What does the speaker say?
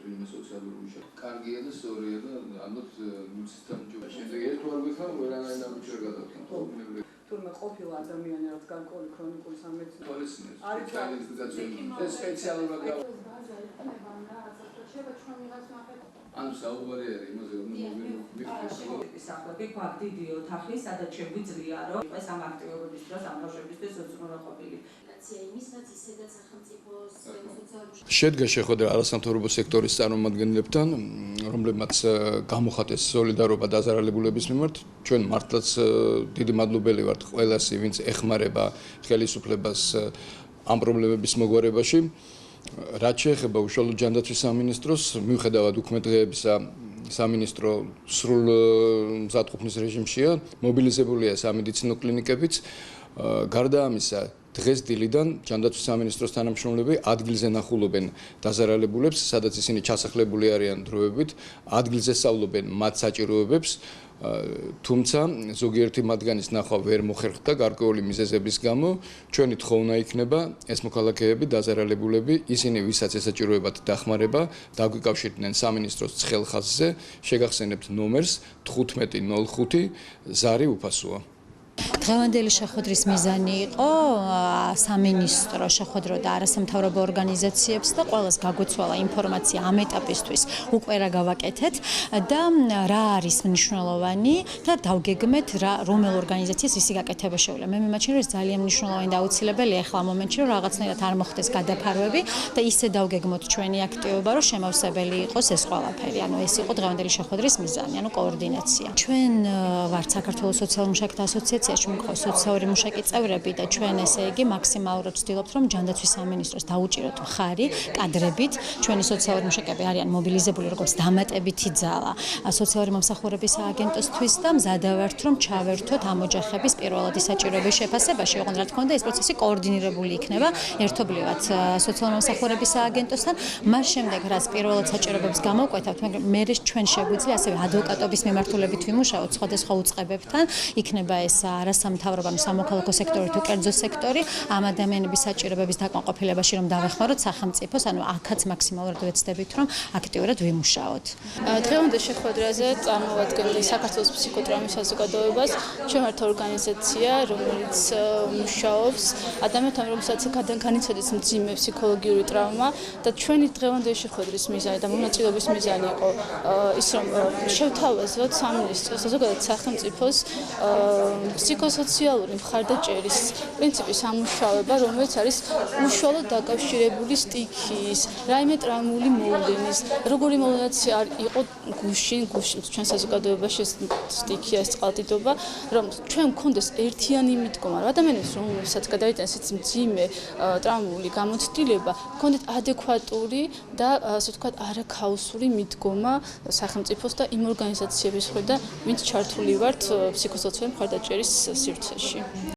თვითონ სოციალური მუშაობა. კარგია და სწორია და ალბათ სისტემატურად შემდეგ ერთგვარ ვიხარ, ვერანაირ ნაბიჯს ვერ გადავქცევ. თურმე ყოფილი ადამიანი რაც გარკვეული ქრონიკული სამეცნიერო პოლიციის ეს სპეციალურად ანუ საუბარი არის იმაზე რომ სახლები გვაქვს დიდი ოთახი, სადაც შეგვიძლია რომ ეს ამ აქტივობების დროს ამ ბავშვებისთვის უზრუნველყოფილი. შედგა შეხვედრა არასამთავრობო სექტორის წარმომადგენლებთან, რომლებმაც გამოხატეს სოლიდარობა დაზარალებულების მიმართ. ჩვენ მართლაც დიდი მადლობელი ვართ ყველასი, ვინც ეხმარება ხელისუფლებას ამ პრობლემების მოგვარებაში. რაც შეეხება უშუალოდ ჯანდაცვის სამინისტროს, მიუხედავად უქმე დღეებისა, სამინისტრო სრულ მზადყოფნის რეჟიმშია, მობილიზებულია სამედიცინო კლინიკებიც. გარდა ამისა, დღეს დილიდან ჯანდაცვის სამინისტროს თანამშრომლები ადგილზე ნახულობენ დაზარალებულებს, სადაც ისინი ჩასახლებული არიან დროებით, ადგილზე სწავლობენ მათ საჭიროებებს, თუმცა ზოგიერთი მათგანის ნახვა ვერ მოხერხდა გარკვეული მიზეზების გამო. ჩვენი თხოვნა იქნება ეს მოქალაქეები, დაზარალებულები, ისინი ვისაც ესაჭიროებათ დახმარება, დაგვიკავშირდნენ სამინისტროს ცხელ ხაზზე, შეგახსენებთ ნომერს 1505 ზარი უფასოა. დღევანდელი შეხვედრის მიზანი იყო სამინისტრო შეხვედროდა არასამთავრობო ორგანიზაციებს და ყველას გაგვეცვალა ინფორმაცია ამ ეტაპისთვის უკვე რა გავაკეთეთ და რა არის მნიშვნელოვანი და დავგეგმეთ რომელ ორგანიზაციას ისი გაკეთება შეუძლია. მე მიმაჩნია რომ ძალიან მნიშვნელოვანი და აუცილებელია ახლა ამ მომენტში რომ რაღაცნაირად არ მოხდეს გადაფარვები და ისე დავგეგმოთ ჩვენი აქტივობა რომ შემავსებელი იყოს ეს ყველაფერი. ანუ ეს იყო დღევანდელი შეხვედრის მიზანი, ანუ კოორდინაცია. ჩვენ ვართ საქართველოს სოციალურ მუშაკთა ასოციაციაში მიყავს სოციალური მუშაკი წევრები და ჩვენ ესე იგი მაქსიმალურად ვცდილობთ რომ ჯანდაცვის სამინისტროს დაუჭიროთ მხარი კადრებით. ჩვენი სოციალური მუშაკები არიან მობილიზებული როგორც დამატებითი ძალა სოციალური მომსახურების სააგენტოსთვის და მზადა ვართ რომ ჩავერთოთ ამ ოჯახების პირველადი საჭიროების შეფასებაში. ოღონდ რა თქმა უნდა ეს პროცესი კოორდინირებული იქნება ერთობლივად სოციალური მომსახურების სააგენტოსთან. მას შემდეგ რაც პირველად საჭიროებებს გამოვკვეთავთ, მაგრამ მე ჩვენ შეგვიძლია ასევე ადვოკატობის მიმართულებით ვიმუშაოთ სხვადასხვა უწყებებთან. იქნება ეს არასამთავრობო სამოქალაქო სექტორი თუ კერძო სექტორი ამ ადამიანების საჭიროებების დაკმაყოფილებაში რომ დავეხმაროთ სახელმწიფოს, ანუ აქაც მაქსიმალურად ვეცდებით რომ აქტიურად ვიმუშაოთ. დღევანდელ შეხვედრაზე წარმოვადგენდი საქართველოს ფსიქოტრაუმის საზოგადოებას. ჩვენ ვართ ორგანიზაცია, რომელიც მუშაობს ადამიანთან, რომელსაც განიცადეს მძიმე ფსიქოლოგიური ტრავმა და ჩვენი დღევანდელი შეხვედრის მიზანი და მონაწილეობის მიზანი იყო ის რომ შევთავაზოთ სამინისტროს, ზოგადად სახელმწიფოს ფსიქოსოციალური მხარდაჭერის პრინციპის ამუშავება, რომელიც არის უშუალოდ დაკავშირებული სტიქიის, რაიმე ტრაუმული მოვლენის, როგორი მოვლენაც იყო გუშინ ჩვენ საზოგადოებაში სტიქია, წყალდიდობა, რომ ჩვენ გქონდეს ერთიანი მიდგომა, რომ ადამიანებს რომელსაც გადაიტანეს ეს მძიმე ტრაუმული გამოცდილება, გქონდეთ ადეკვატური და ასე ვთქვათ არაქაოსური მიდგომა სახელმწიფოს და იმ ორგანიზაციების მხრიდან, ვინც ჩართული ვართ ფსიქოსოციალური მხარდაჭერის სივრცეში.